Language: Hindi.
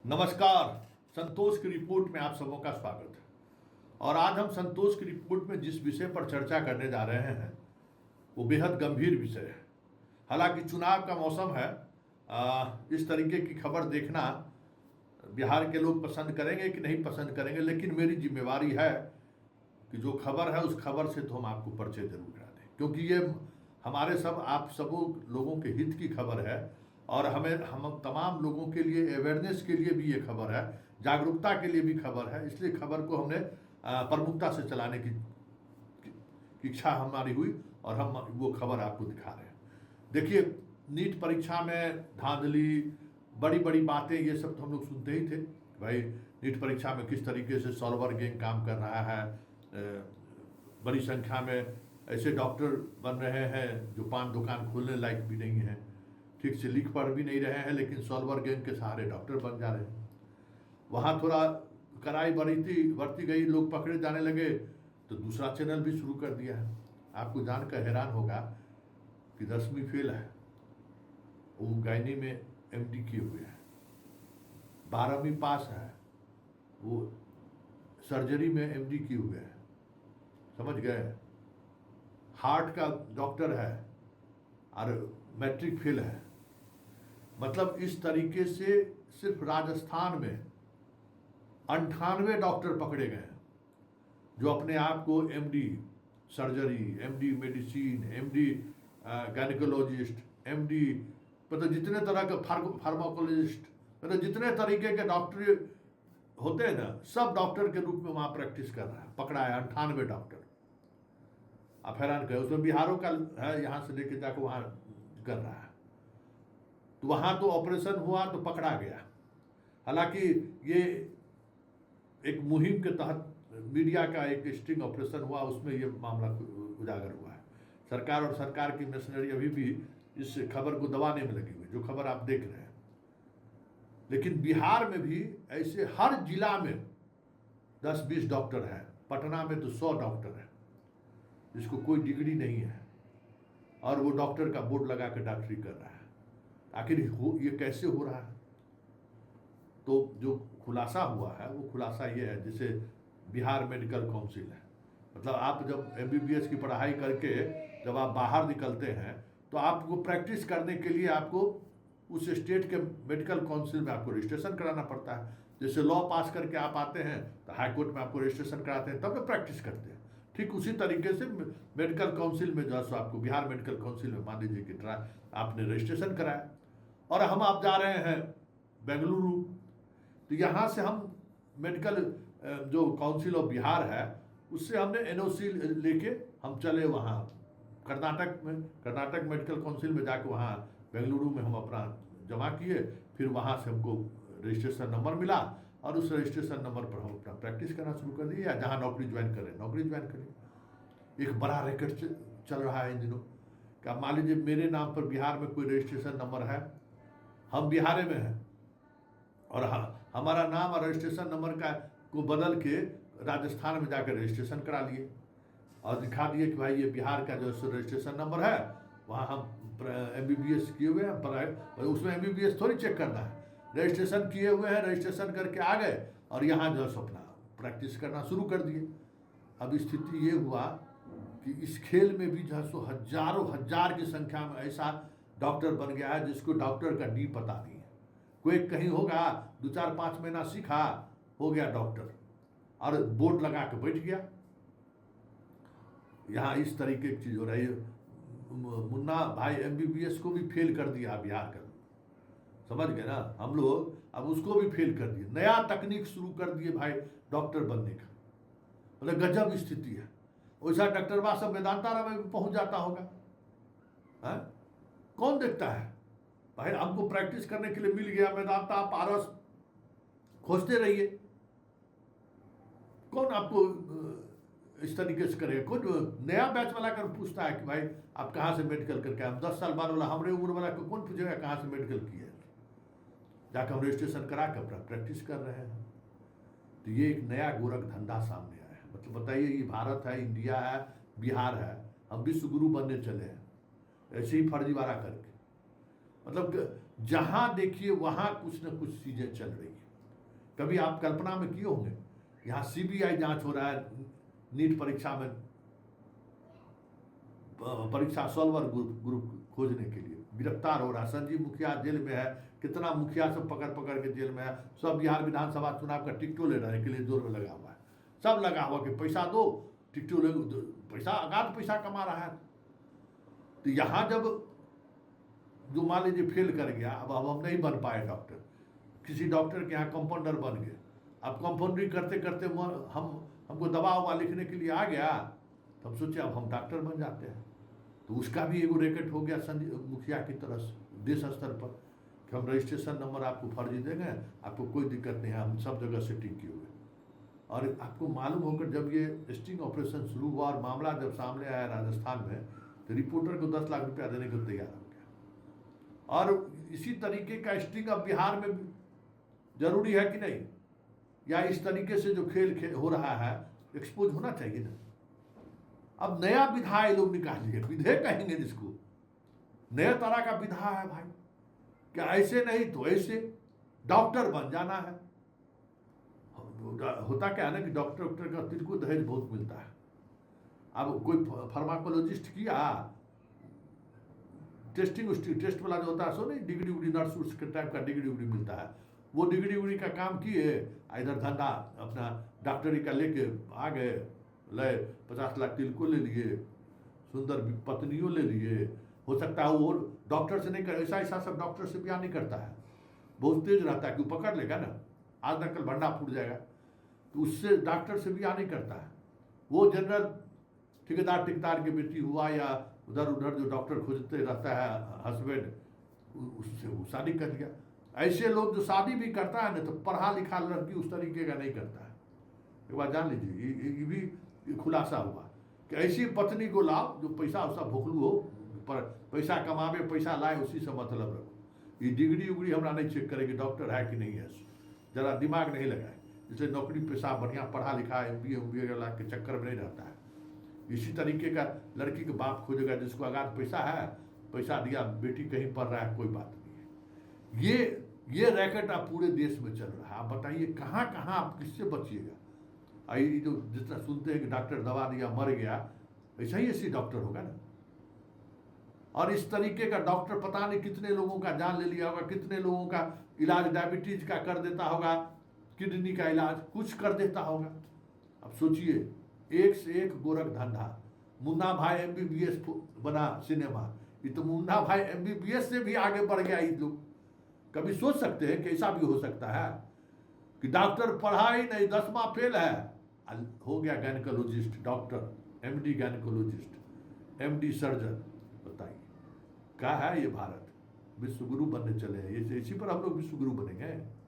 नमस्कार। संतोष की रिपोर्ट में आप सबों का स्वागत है। और आज हम संतोष की रिपोर्ट में जिस विषय पर चर्चा करने जा रहे हैं वो बेहद गंभीर विषय है। हालांकि चुनाव का मौसम है, इस तरीके की खबर देखना बिहार के लोग पसंद करेंगे कि नहीं पसंद करेंगे, लेकिन मेरी जिम्मेवारी है कि जो खबर है उस खबर से तो हम आपको परिचय जरूर करा दें, क्योंकि ये हमारे सब आप सबों लोगों के हित की खबर है और हम तमाम लोगों के लिए अवेयरनेस के लिए भी ये खबर है, जागरूकता के लिए भी खबर है। इसलिए खबर को हमने प्रमुखता से चलाने की इच्छा हमारी हुई और हम वो खबर आपको दिखा रहे हैं। देखिए, नीट परीक्षा में धांधली, बड़ी बड़ी बातें, ये सब तो हम लोग सुनते ही थे। भाई, नीट परीक्षा में किस तरीके से सॉल्वर गैंग काम कर रहा है, बड़ी संख्या में ऐसे डॉक्टर बन रहे हैं जो पान दुकान खोलने लायक भी नहीं है, ठीक से लिख पढ़ भी नहीं रहे हैं, लेकिन सॉल्वर गैंग के सहारे डॉक्टर बन जा रहे हैं। वहाँ थोड़ा कड़ाई बढ़ती गई, लोग पकड़े जाने लगे तो दूसरा चैनल भी शुरू कर दिया है। आपको जानकर हैरान होगा कि 10वीं फेल है, वो गायनी में एमडी किए हुए हैं। 12वीं पास है, वो सर्जरी में एमडी किए हुए हैं। समझ गए? हार्ट का डॉक्टर है और मैट्रिक फेल है। मतलब इस तरीके से सिर्फ राजस्थान में 98 डॉक्टर पकड़े गए हैं जो अपने आप को MD surgery, MD medicine, MD gynaecologist, MD, मतलब जितने तरह के फार्माकोलॉजिस्ट, मतलब जितने तरीके के डॉक्टर होते हैं ना, सब डॉक्टर के रूप में वहाँ प्रैक्टिस कर रहा है। पकड़ा है 98 डॉक्टर। आप हैरान करें, उसमें बिहारों का है, यहाँ से लेके जाकर वहाँ कर रहा है। तो वहाँ तो ऑपरेशन हुआ तो पकड़ा गया। हालांकि ये एक मुहिम के तहत मीडिया का एक स्टिंग ऑपरेशन हुआ, उसमें ये मामला उजागर हुआ है। सरकार और सरकार की मशीनरी अभी भी इस खबर को दबाने में लगी हुई, जो खबर आप देख रहे हैं। लेकिन बिहार में भी ऐसे हर जिला में 10-20 डॉक्टर हैं। पटना में तो 100 डॉक्टर हैं जिसको कोई डिग्री नहीं है और वो डॉक्टर का बोर्ड लगा कर डॉक्टरी कर रहा है। आखिर ये कैसे हो रहा है? तो जो खुलासा हुआ है वो खुलासा ये है, जैसे बिहार मेडिकल काउंसिल है। मतलब आप जब एमबीबीएस की पढ़ाई करके जब आप बाहर निकलते हैं तो आपको प्रैक्टिस करने के लिए आपको उस स्टेट के मेडिकल काउंसिल में आपको रजिस्ट्रेशन कराना पड़ता है। जैसे लॉ पास करके आप आते हैं तो हाई कोर्ट में आपको रजिस्ट्रेशन कराते हैं, तब तो प्रैक्टिस करते हैं। ठीक उसी तरीके से मेडिकल काउंसिल में जो आपको बिहार मेडिकल काउंसिल में मान लीजिए कि आपने रजिस्ट्रेशन कराया और आप जा रहे हैं बेंगलुरु, तो यहाँ से हम मेडिकल जो काउंसिल ऑफ बिहार है उससे हमने एनओसी लेके हम चले वहाँ कर्नाटक में। कर्नाटक मेडिकल काउंसिल में जाके वहाँ बेंगलुरु में हम अपना जमा किए। फिर वहाँ से हमको रजिस्ट्रेशन नंबर मिला और उस रजिस्ट्रेशन नंबर पर हम अपना प्रैक्टिस करना शुरू कर दिए, या जहाँ नौकरी ज्वाइन करें नौकरी ज्वाइन करें। एक बड़ा रैकेट चल रहा है इन दिनों। क्या मान लीजिए मेरे नाम पर बिहार में कोई रजिस्ट्रेशन नंबर है, हम बिहार में हैं और हमारा नाम और रजिस्ट्रेशन नंबर को बदल के राजस्थान में जाकर रजिस्ट्रेशन करा लिए और दिखा दिए कि भाई ये बिहार का जो रजिस्ट्रेशन नंबर है, वहाँ हम एमबीबीएस किए हुए हैं। उसमें एमबीबीएस थोड़ी चेक करना है, रजिस्ट्रेशन किए हुए हैं, रजिस्ट्रेशन करके आ गए और यहाँ जो है अपना प्रैक्टिस करना शुरू कर दिए। अब स्थिति ये हुआ कि इस खेल में भी जो है सो हजारों हजार की संख्या में ऐसा डॉक्टर बन गया है जिसको डॉक्टर का डी पता नहीं है। कोई कहीं होगा 2-4-5 महीना सीखा, हो गया डॉक्टर और बोर्ड लगा के बैठ गया। यहाँ इस तरीके की चीज हो रही है। मुन्ना भाई एमबीबीएस को भी फेल कर दिया बिहार का, समझ गए ना हम लोग। अब उसको भी फेल कर दिए, नया तकनीक शुरू कर दिए भाई डॉक्टर बनने का। मतलब गजब स्थिति है। वैसा डॉक्टरवा सब वेदांता में पहुंच जाता होगा, है? कौन देखता है भाई? हमको प्रैक्टिस करने के लिए मिल गया वेदांता, पारस, खोजते रहिए। कौन आपको इस तरीके से करेगा? कौन नया बैच वाला कर पूछता है कि भाई आप कहाँ से मेडिकल करके आए? 10 साल बाद वाला, हमारे उम्र वाला को कौन पूछेगा कहाँ से मेडिकल किया है? जाकर हम रजिस्ट्रेशन करा कर अपना प्रैक्टिस कर रहे हैं। तो ये एक नया गोरख धंधा सामने आया है। मतलब बताइए, ये भारत है, इंडिया है, बिहार है, हम विश्व गुरु बनने चले हैं ऐसे ही फर्जीवाड़ा करके। मतलब जहाँ देखिए वहाँ कुछ न कुछ चीज़ें चल रही है। कभी आप कल्पना में किए होंगे? यहाँ सीबीआई जांच हो रहा है नीट परीक्षा में, परीक्षा सॉल्वर ग्रुप खोजने के लिए गिरफ्तार हो रहा है। संजीव मुखिया जेल में है, कितना मुखिया सब पकड़ पकड़ के जेल में है। सब बिहार विधानसभा चुनाव का टिकटों ले रहने के लिए जोर में लगा हुआ है। सब लगा हुआ कि पैसा दो, टिकटों ले, पैसा अगाध पैसा कमा रहा है। तो यहाँ जब जो मान लीजिए फेल कर गया, अब हम नहीं बन पाए डॉक्टर, किसी डॉक्टर के यहाँ कंपाउंडर बन गए, अब कंपाउंडरिंग करते करते हमको दवा उवा लिखने के लिए आ गया, तो हम सोचे अब हम डॉक्टर बन जाते हैं। तो उसका भी एगो रैकेट हो गया संजीव मुखिया की तरफ से देश स्तर पर कि हम रजिस्ट्रेशन नंबर आपको फर्जी देंगे, आपको कोई दिक्कत नहीं है, हम सब जगह सेटिंग किए हुए। और आपको मालूम होकर जब ये स्टिंग ऑपरेशन शुरू हुआ और मामला जब सामने आया राजस्थान में, तो रिपोर्टर को 10 लाख रुपया देने को तैयार हो गया। और इसी तरीके का स्टिंग अब बिहार में जरूरी है कि नहीं? या इस तरीके से जो खेल हो रहा है एक्सपोज होना चाहिए ना। अब नया विधा ये लोग निकालिए, विधे कहेंगे जिसको, नया तरह का विधा है भाई, क्या ऐसे नहीं तो ऐसे डॉक्टर बन जाना है। होता क्या है ना कि डॉक्टर का तिलको दहेज बहुत मिलता है। अब कोई फार्माकोलॉजिस्ट किया टेस्ट वाला जो होता है, सो नहीं डिग्री उग्री नर्स के टाइप का डिग्री उग्री मिलता है, वो डिग्री उग्री का काम किए, इधर धंधा अपना डॉक्टरी का लेके आ गए, ले 50 लाख तिलको ले लिए, सुंदर पत्नियों ले लिए। हो सकता है वो डॉक्टर से नहीं कर, ऐसा सब डॉक्टर से ब्याह नहीं करता है, बहुत तेज रहता है कि वो पकड़ लेगा ना, आज न कल भंडा फूट जाएगा, तो उससे डॉक्टर से ब्याह नहीं करता है। वो जनरल ठेकेदार टिकदार की बेटी हुआ या उधर उधर जो डॉक्टर खोजते रहता है हस्बैंड, उससे वो शादी कर लिया। ऐसे लोग जो शादी भी करता है ना, तो पढ़ा लिखा लड़की उस तरीके का नहीं करता है। एक बार जान लीजिए, ये भी खुलासा हुआ कि ऐसी पत्नी को लाओ जो पैसा उसका भोखलू हो, पर पैसा कमावे पैसा लाए, उसी से मतलब रखो। ये डिग्री उग्री हमारा नहीं चेक करेगी डॉक्टर है कि नहीं है, जरा दिमाग नहीं लगाए। इसलिए नौकरी पेशा बढ़िया पढ़ा लिखा MBA के चक्कर में नहीं रहता है। इसी तरीके का लड़की के बाप खोजेगा जिसको अगाध पैसा है, पैसा दिया, बेटी कहीं पढ़ रहा है, कोई बात नहीं है। ये रैकेट आप पूरे देश में चल रहा है। आप बताइए कहाँ कहाँ आप किससे बचिएगा? ये जो जितना सुनते हैं कि डॉक्टर दवा दिया मर गया, ऐसा ही ऐसी डॉक्टर होगा ना। और इस तरीके का डॉक्टर पता नहीं कितने लोगों का जान ले लिया होगा, कितने लोगों का इलाज डायबिटीज का कर देता होगा, किडनी का इलाज कुछ कर देता होगा। अब सोचिए, एक से एक गोरख धंधा। मुन्ना भाई MBBS बना सिनेमा, ये तो मुन्ना भाई MBBS से भी आगे बढ़ गया। ये लोग कभी सोच सकते हैं कि ऐसा भी हो सकता है कि डॉक्टर पढ़ा ही नहीं, 10वां फेल है, हो गया gynaecologist, doctor MD gynaecologist, MD surgeon. बताइए क्या है ये भारत? विश्वगुरु बनने चले हैं, इसी पर हम लोग विश्वगुरु बनेंगे।